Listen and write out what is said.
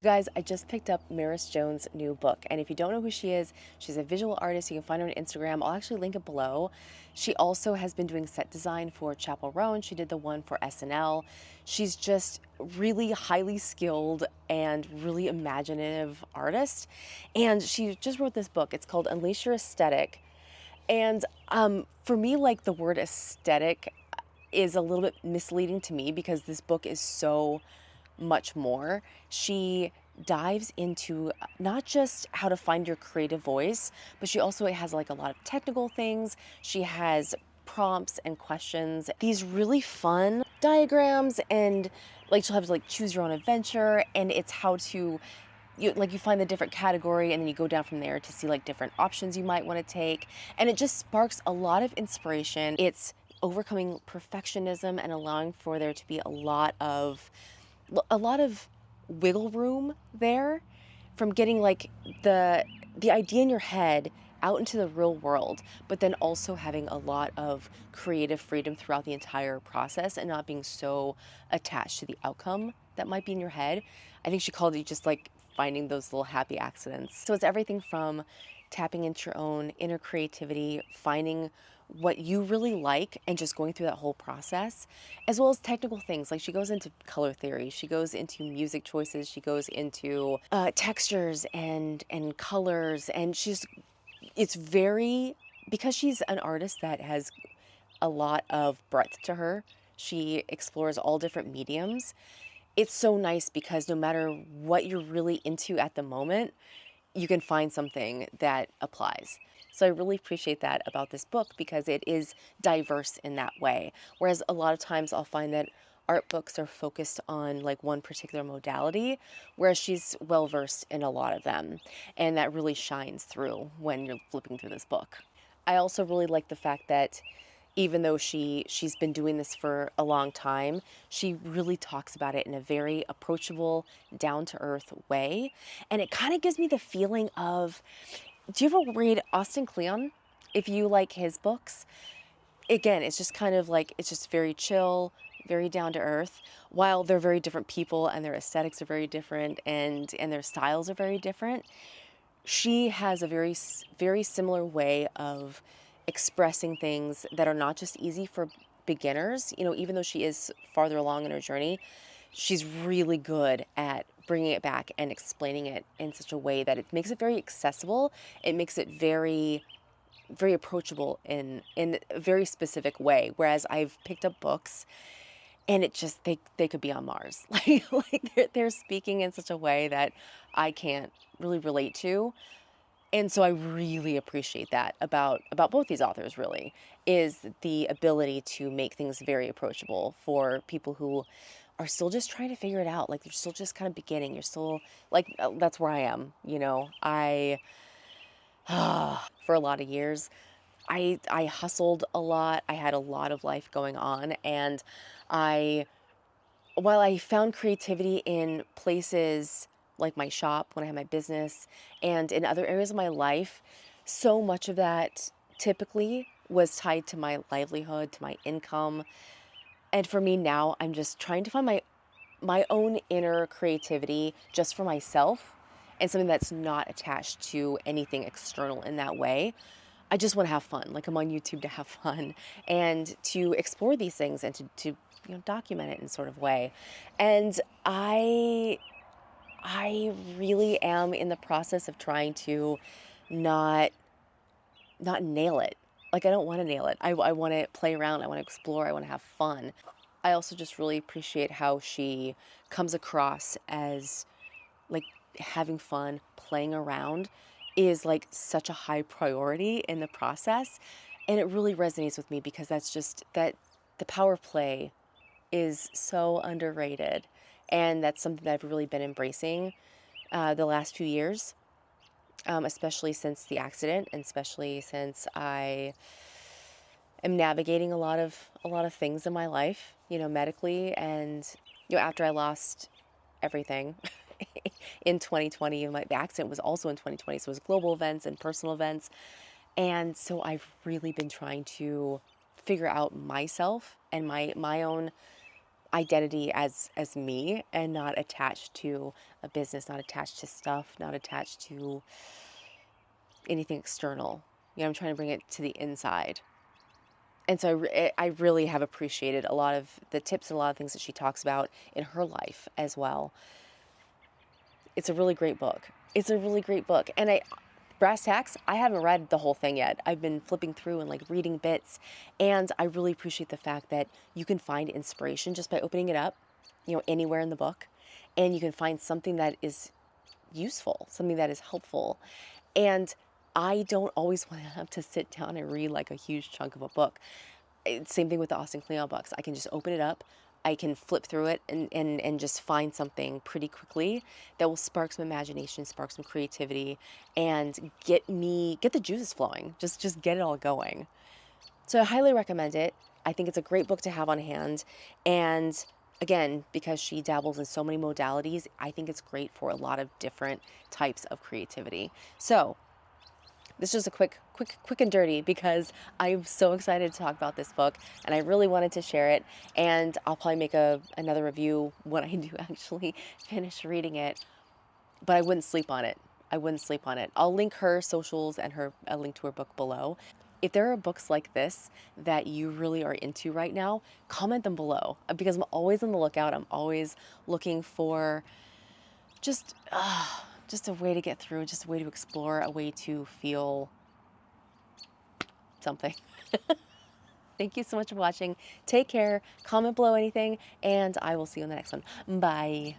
Guys, I just picked up Marisjones' new book, and if you don't know who she is, she's a visual artist. You can find her on Instagram. I'll actually link it below. She also has been doing set design for Chapel Roan. She did the one for SNL. She's just really highly skilled and really imaginative artist, and she just wrote this book. It's called Unleash Your Aesthetic, and for me, like the word aesthetic is a little bit misleading to me because this book is so much more. She dives into not just how to find your creative voice, but she also has like a lot of technical things. She has prompts and questions, these really fun diagrams, and like she'll have to like choose your own adventure, and it's how to you find the different category and then you go down from there to see like different options you might want to take, and it just sparks a lot of inspiration. It's overcoming perfectionism and allowing for there to be a lot of wiggle room there, from getting like the idea in your head out into the real world, but then also having a lot of creative freedom throughout the entire process and not being so attached to the outcome that might be in your head. I think she called it just like finding those little happy accidents. So it's everything from tapping into your own inner creativity, finding what you really like, and just going through that whole process, as well as technical things. Like she goes into color theory, she goes into music choices, she goes into textures and colors, and it's very, because she's an artist that has a lot of breadth to her. She explores all different mediums. It's so nice because no matter what you're really into at the moment, you can find something that applies. So I really appreciate that about this book because it is diverse in that way. Whereas a lot of times I'll find that art books are focused on like one particular modality, whereas she's well versed in a lot of them. And that really shines through when you're flipping through this book. I also really like the fact that even though she's been doing this for a long time, she really talks about it in a very approachable, down to earth way. And it kind of gives me the feeling of, do you ever read Austin Kleon? If you like his books, again, it's just kind of like, it's just very chill, very down to earth, while they're very different people and their aesthetics are very different, and their styles are very different. She has a very similar way of expressing things that are not just easy for beginners. You know, even though she is farther along in her journey, she's really good at bringing it back and explaining it in such a way that it makes it very accessible. It makes it very approachable in a very specific way. Whereas I've picked up books and it just, they could be on Mars. Like they're speaking in such a way that I can't really relate to. And so I really appreciate that about both these authors, really, is the ability to make things very approachable for people who are still just trying to figure it out. Like, you're still just kind of beginning. You're still like, that's where I am, you know. I for a lot of years, I hustled a lot. I had a lot of life going on, and I while I found creativity in places like my shop when I had my business and in other areas of my life, so much of that typically was tied to my livelihood, to my income. And for me now, I'm just trying to find my own inner creativity just for myself, and something that's not attached to anything external in that way. I just want to have fun. Like, I'm on YouTube to have fun and to explore these things and to document it in sort of way. And I really am in the process of trying to not not nail it. Like, I don't want to nail it. I want to play around. I want to explore. I want to have fun. I also just really appreciate how she comes across as like having fun, playing around is like such a high priority in the process. And it really resonates with me because that's just that the power of play is so underrated. And that's something that I've really been embracing the last few years, especially since the accident, and especially since I am navigating a lot of things in my life, medically, and after I lost everything in 2020, and the accident was also in 2020, so it was global events and personal events, and so I've really been trying to figure out myself and my own identity as me and not attached to a business, not attached to stuff, not attached to anything external. You know, I'm trying to bring it to the inside. And so I really have appreciated a lot of the tips and a lot of things that she talks about in her life as well. It's a really great book. It's a really great book. And brass tacks, I haven't read the whole thing yet. I've been flipping through and like reading bits. And I really appreciate the fact that you can find inspiration just by opening it up, you know, anywhere in the book. And you can find something that is useful, something that is helpful. And I don't always want to have to sit down and read like a huge chunk of a book. Same thing with the Austin Kleon books. I can just open it up. I can flip through it and just find something pretty quickly that will spark some imagination, spark some creativity, and get the juices flowing. Just get it all going. So I highly recommend it. I think it's a great book to have on hand. And again, because she dabbles in so many modalities, I think it's great for a lot of different types of creativity. So this is just a quick and dirty because I'm so excited to talk about this book and I really wanted to share it. And I'll probably make another review when I do actually finish reading it, but I wouldn't sleep on it. I wouldn't sleep on it. I'll link her socials and a link to her book below. If there are books like this that you really are into right now, comment them below because I'm always on the lookout. I'm always looking for just a way to get through, just a way to explore, a way to feel something. Thank you so much for watching. Take care, comment below anything, and I will see you in the next one. Bye.